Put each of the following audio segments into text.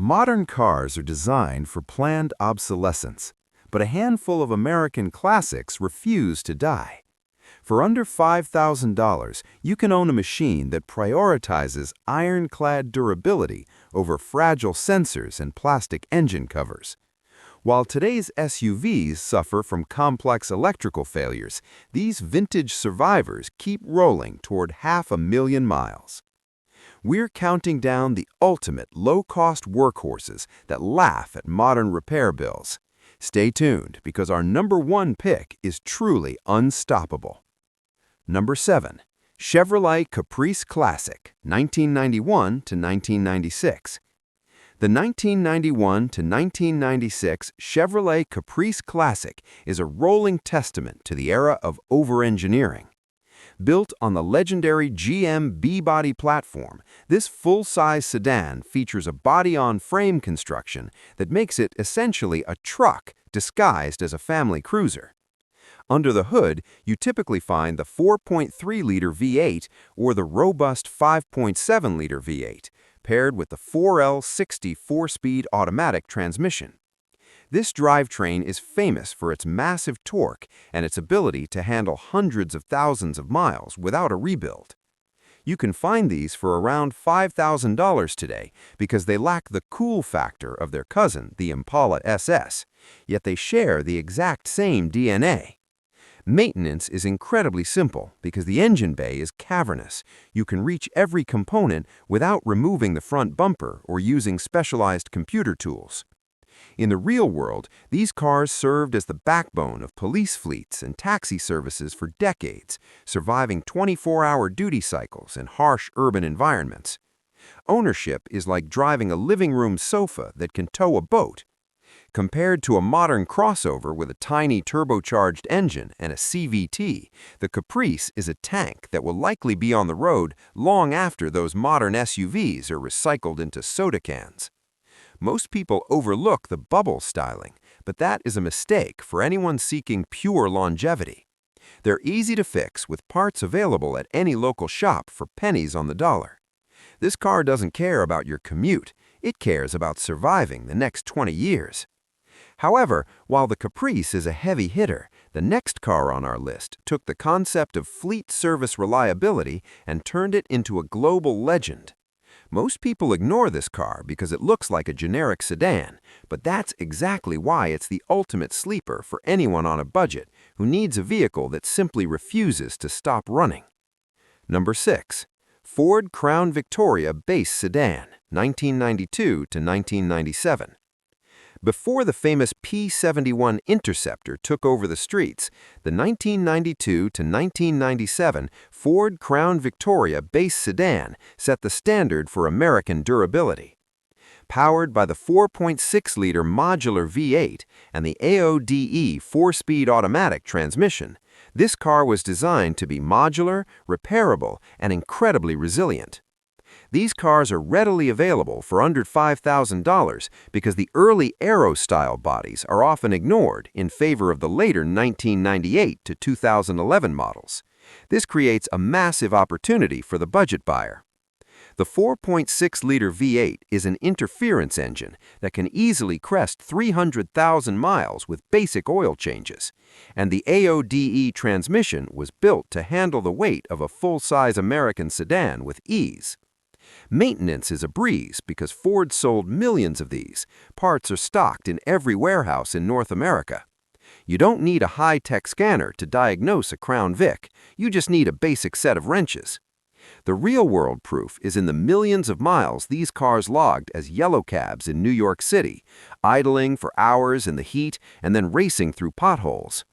Modern cars are designed for planned obsolescence, but a handful of American classics refuse to die. For under $5,000, you can own a machine that prioritizes ironclad durability over fragile sensors and plastic engine covers. While today's SUVs suffer from complex electrical failures, these vintage survivors keep rolling toward 500,000 miles. We're counting down the ultimate low-cost workhorses that laugh at modern repair bills. Stay tuned because our number one pick is truly unstoppable. Number 7. Chevrolet Caprice Classic, 1991 to 1996. The 1991 to 1996 Chevrolet Caprice Classic is a rolling testament to the era of over-engineering. Built on the legendary GM B-body platform, this full-size sedan features a body-on-frame construction that makes it essentially a truck disguised as a family cruiser. Under the hood, you typically find the 4.3-liter V8 or the robust 5.7-liter V8, paired with the 4L60 4-speed automatic transmission. This drivetrain is famous for its massive torque and its ability to handle hundreds of thousands of miles without a rebuild. You can find these for around $5,000 today because they lack the cool factor of their cousin, the Impala SS, yet they share the exact same DNA. Maintenance is incredibly simple because the engine bay is cavernous. You can reach every component without removing the front bumper or using specialized computer tools. In the real world, these cars served as the backbone of police fleets and taxi services for decades, surviving 24-hour duty cycles in harsh urban environments. Ownership is like driving a living room sofa that can tow a boat. Compared to a modern crossover with a tiny turbocharged engine and a CVT, the Caprice is a tank that will likely be on the road long after those modern SUVs are recycled into soda cans. Most people overlook the bubble styling, but that is a mistake for anyone seeking pure longevity. They're easy to fix with parts available at any local shop for pennies on the dollar. This car doesn't care about your commute, it cares about surviving the next 20 years. However, while the Caprice is a heavy hitter, the next car on our list took the concept of fleet service reliability and turned it into a global legend. Most people ignore this car because it looks like a generic sedan, but that's exactly why it's the ultimate sleeper for anyone on a budget who needs a vehicle that simply refuses to stop running. Number 6. Ford Crown Victoria Base Sedan, 1992 to 1997. Before the famous P-71 Interceptor took over the streets, the 1992 to 1997 Ford Crown Victoria Base Sedan set the standard for American durability. Powered by the 4.6-liter modular V8 and the AODE 4-speed automatic transmission, this car was designed to be modular, repairable, and incredibly resilient. These cars are readily available for under $5,000 because the early Aero-style bodies are often ignored in favor of the later 1998 to 2011 models. This creates a massive opportunity for the budget buyer. The 4.6-liter V8 is an interference engine that can easily crest 300,000 miles with basic oil changes, and the AODE transmission was built to handle the weight of a full-size American sedan with ease. Maintenance is a breeze because Ford sold millions of these. Parts are stocked in every warehouse in North America. You don't need a high-tech scanner to diagnose a Crown Vic. You just need a basic set of wrenches. The real-world proof is in the millions of miles these cars logged as yellow cabs in New York City, idling for hours in the heat and then racing through potholes.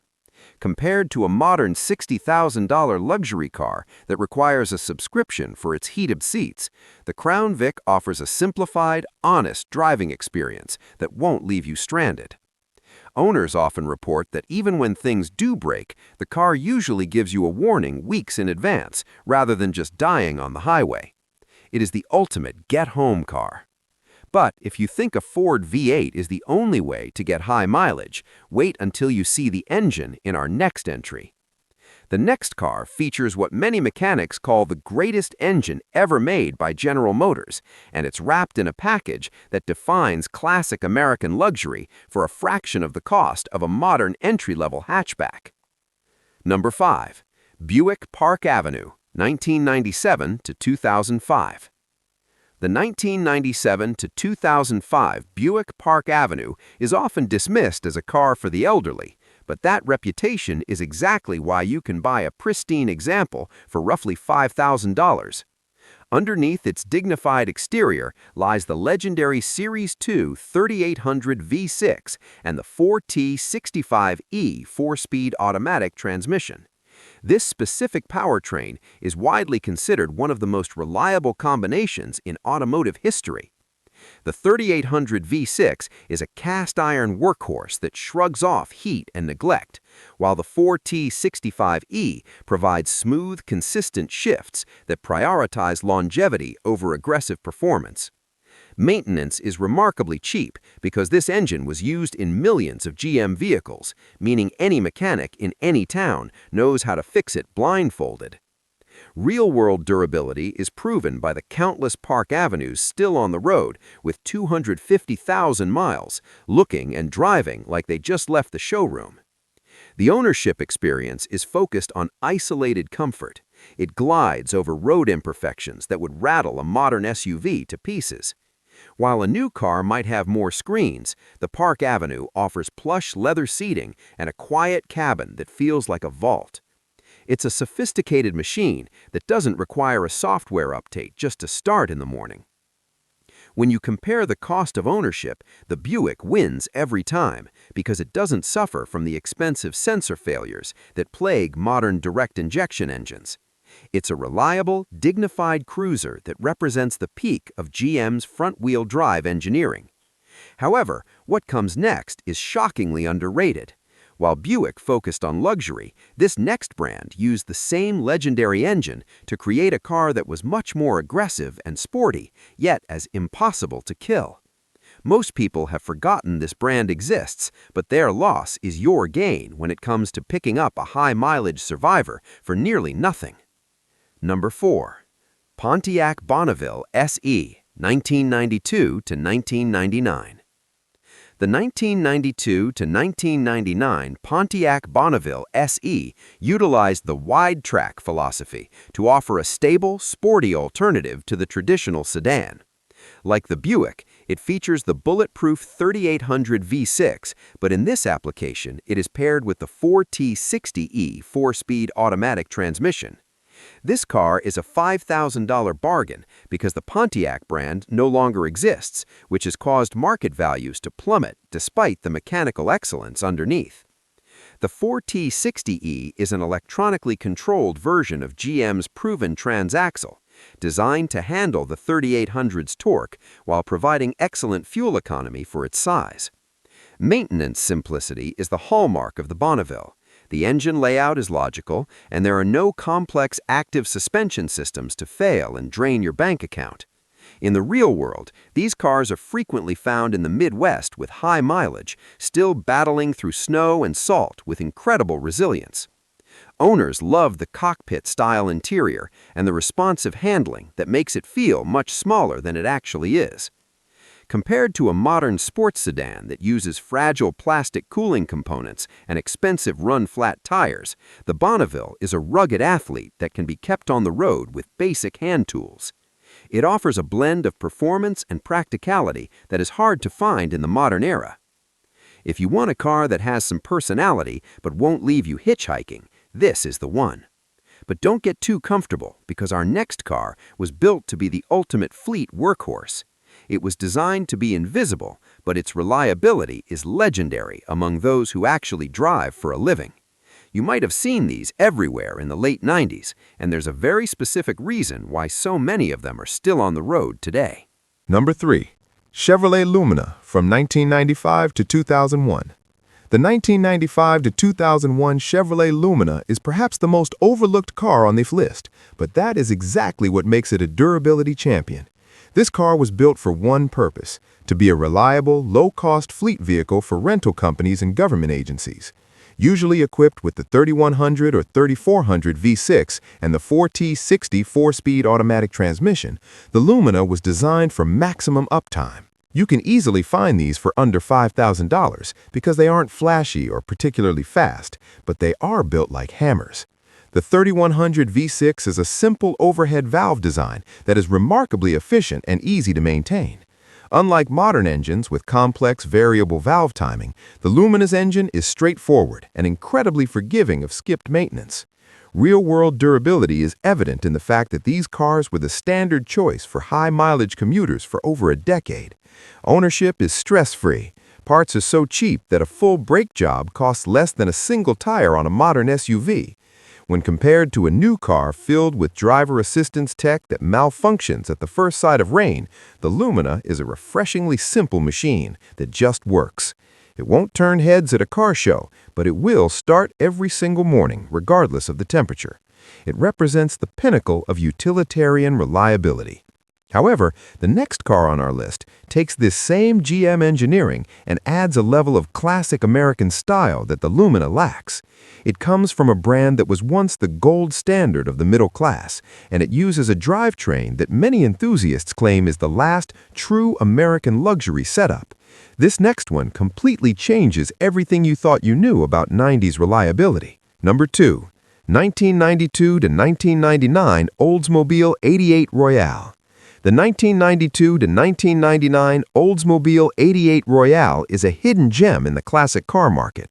Compared to a modern $60,000 luxury car that requires a subscription for its heated seats, the Crown Vic offers a simplified, honest driving experience that won't leave you stranded. Owners often report that even when things do break, the car usually gives you a warning weeks in advance rather than just dying on the highway. It is the ultimate get-home car. But if you think a Ford V8 is the only way to get high mileage, wait until you see the engine in our next entry. The next car features what many mechanics call the greatest engine ever made by General Motors, and it's wrapped in a package that defines classic American luxury for a fraction of the cost of a modern entry-level hatchback. Number 5. Buick Park Avenue, 1997 to 2005. The 1997 to 2005 Buick Park Avenue is often dismissed as a car for the elderly, but that reputation is exactly why you can buy a pristine example for roughly $5,000. Underneath its dignified exterior lies the legendary Series 2 3800 V6 and the 4T65E 4-speed automatic transmission. This specific powertrain is widely considered one of the most reliable combinations in automotive history. The 3800 V6 is a cast-iron workhorse that shrugs off heat and neglect, while the 4T65E provides smooth, consistent shifts that prioritize longevity over aggressive performance. Maintenance is remarkably cheap because this engine was used in millions of GM vehicles, meaning any mechanic in any town knows how to fix it blindfolded. Real-world durability is proven by the countless Park Avenues still on the road with 250,000 miles, looking and driving like they just left the showroom. The ownership experience is focused on isolated comfort. It glides over road imperfections that would rattle a modern SUV to pieces. While a new car might have more screens, the Park Avenue offers plush leather seating and a quiet cabin that feels like a vault. It's a sophisticated machine that doesn't require a software update just to start in the morning. When you compare the cost of ownership, the Buick wins every time because it doesn't suffer from the expensive sensor failures that plague modern direct injection engines. It's a reliable, dignified cruiser that represents the peak of GM's front-wheel drive engineering. However, what comes next is shockingly underrated. While Buick focused on luxury, this next brand used the same legendary engine to create a car that was much more aggressive and sporty, yet as impossible to kill. Most people have forgotten this brand exists, but their loss is your gain when it comes to picking up a high-mileage survivor for nearly nothing. Number 4. Pontiac Bonneville SE, 1992 to 1999. The 1992 to 1999 Pontiac Bonneville SE utilized the wide-track philosophy to offer a stable, sporty alternative to the traditional sedan. Like the Buick, it features the bulletproof 3800 V6, but in this application, it is paired with the 4T60E 4-speed automatic transmission. This car is a $5,000 bargain because the Pontiac brand no longer exists, which has caused market values to plummet despite the mechanical excellence underneath. The 4T60E is an electronically controlled version of GM's proven transaxle, designed to handle the 3800's torque while providing excellent fuel economy for its size. Maintenance simplicity is the hallmark of the Bonneville. The engine layout is logical, and there are no complex active suspension systems to fail and drain your bank account. In the real world, these cars are frequently found in the Midwest with high mileage, still battling through snow and salt with incredible resilience. Owners love the cockpit-style interior and the responsive handling that makes it feel much smaller than it actually is. Compared to a modern sports sedan that uses fragile plastic cooling components and expensive run-flat tires, the Bonneville is a rugged athlete that can be kept on the road with basic hand tools. It offers a blend of performance and practicality that is hard to find in the modern era. If you want a car that has some personality but won't leave you hitchhiking, this is the one. But don't get too comfortable because our next car was built to be the ultimate fleet workhorse. It was designed to be invisible, but its reliability is legendary among those who actually drive for a living. You might have seen these everywhere in the late 90s, and there's a very specific reason why so many of them are still on the road today. Number 3. Chevrolet Lumina from 1995 to 2001. The 1995 to 2001 Chevrolet Lumina is perhaps the most overlooked car on this list, but that is exactly what makes it a durability champion. This car was built for one purpose: to be a reliable, low-cost fleet vehicle for rental companies and government agencies. Usually equipped with the 3100 or 3400 V6 and the 4T60 4-speed automatic transmission, the Lumina was designed for maximum uptime. You can easily find these for under $5,000 because they aren't flashy or particularly fast, but they are built like hammers. The 3100 V6 is a simple overhead valve design that is remarkably efficient and easy to maintain. Unlike modern engines with complex variable valve timing, the Lumina's engine is straightforward and incredibly forgiving of skipped maintenance. Real-world durability is evident in the fact that these cars were the standard choice for high-mileage commuters for over a decade. Ownership is stress-free. Parts are so cheap that a full brake job costs less than a single tire on a modern SUV. When compared to a new car filled with driver assistance tech that malfunctions at the first sight of rain, the Lumina is a refreshingly simple machine that just works. It won't turn heads at a car show, but it will start every single morning, regardless of the temperature. It represents the pinnacle of utilitarian reliability. However, the next car on our list takes this same GM engineering and adds a level of classic American style that the Lumina lacks. It comes from a brand that was once the gold standard of the middle class, and it uses a drivetrain that many enthusiasts claim is the last true American luxury setup. This next one completely changes everything you thought you knew about 90s reliability. Number 2. 1992 to 1999 Oldsmobile 88 Royale. The 1992 to 1999 Oldsmobile 88 Royale is a hidden gem in the classic car market.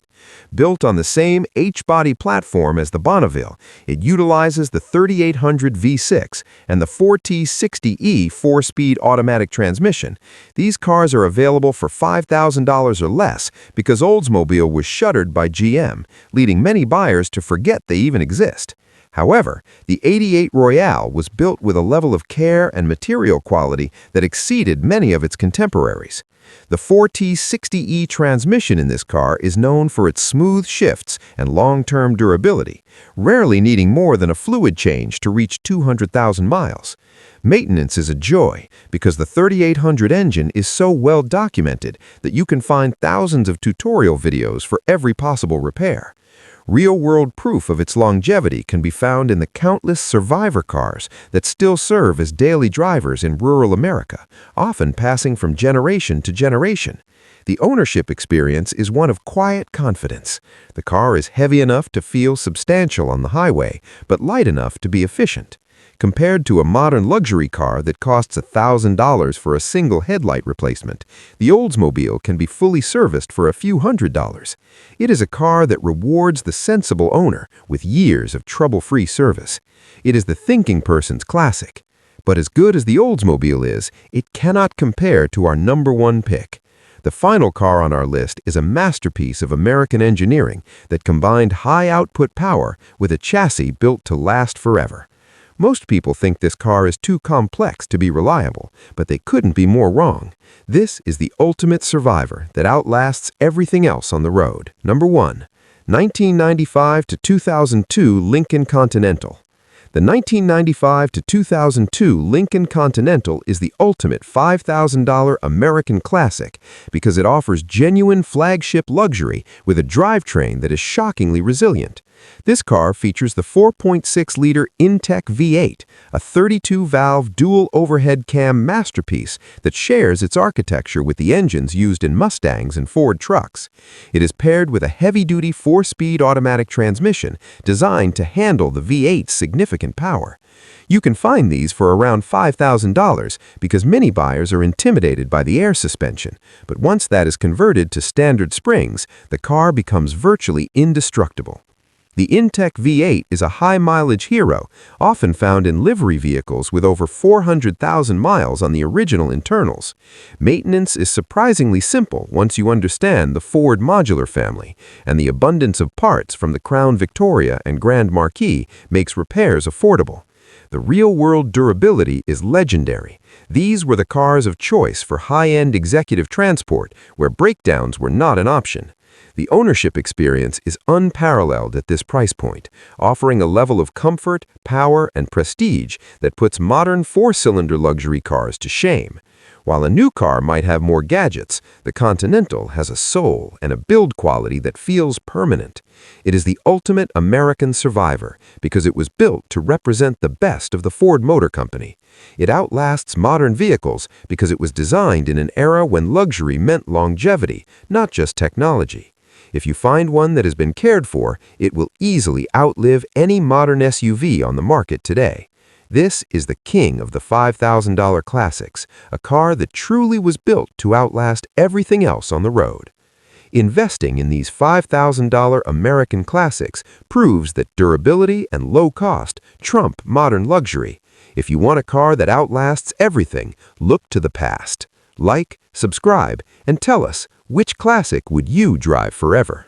Built on the same H-body platform as the Bonneville, it utilizes the 3800 V6 and the 4T60E 4-speed automatic transmission. These cars are available for $5,000 or less because Oldsmobile was shuttered by GM, leading many buyers to forget they even exist. However, the 88 Royale was built with a level of care and material quality that exceeded many of its contemporaries. The 4T60E transmission in this car is known for its smooth shifts and long-term durability, rarely needing more than a fluid change to reach 200,000 miles. Maintenance is a joy because the 3800 engine is so well documented that you can find thousands of tutorial videos for every possible repair. Real-world proof of its longevity can be found in the countless survivor cars that still serve as daily drivers in rural America, often passing from generation to generation. The ownership experience is one of quiet confidence. The car is heavy enough to feel substantial on the highway, but light enough to be efficient. Compared to a modern luxury car that costs $1,000 for a single headlight replacement, the Oldsmobile can be fully serviced for a few $100s. It is a car that rewards the sensible owner with years of trouble-free service. It is the thinking person's classic. But as good as the Oldsmobile is, it cannot compare to our number one pick. The final car on our list is a masterpiece of American engineering that combined high-output power with a chassis built to last forever. Most people think this car is too complex to be reliable, but they couldn't be more wrong. This is the ultimate survivor that outlasts everything else on the road. Number 1. 1995 to 2002 Lincoln Continental. The 1995 to 2002 Lincoln Continental is the ultimate $5,000 American classic because it offers genuine flagship luxury with a drivetrain that is shockingly resilient. This car features the 4.6-liter Intech V8, a 32-valve dual overhead cam masterpiece that shares its architecture with the engines used in Mustangs and Ford trucks. It is paired with a heavy-duty 4-speed automatic transmission designed to handle the V8's significant power. You can find these for around $5,000 because many buyers are intimidated by the air suspension, but once that is converted to standard springs, the car becomes virtually indestructible. The Intech V8 is a high-mileage hero, often found in livery vehicles with over 400,000 miles on the original internals. Maintenance is surprisingly simple once you understand the Ford modular family, and the abundance of parts from the Crown Victoria and Grand Marquis makes repairs affordable. The real-world durability is legendary. These were the cars of choice for high-end executive transport, where breakdowns were not an option. The ownership experience is unparalleled at this price point, offering a level of comfort, power, and prestige that puts modern four-cylinder luxury cars to shame. While a new car might have more gadgets, the Continental has a soul and a build quality that feels permanent. It is the ultimate American survivor because it was built to represent the best of the Ford Motor Company. It outlasts modern vehicles because it was designed in an era when luxury meant longevity, not just technology. If you find one that has been cared for, it will easily outlive any modern SUV on the market today. This is the king of the $5,000 classics, a car that truly was built to outlast everything else on the road. Investing in these $5,000 American classics proves that durability and low cost trump modern luxury. If you want a car that outlasts everything, look to the past. Like, subscribe, and tell us which classic would you drive forever.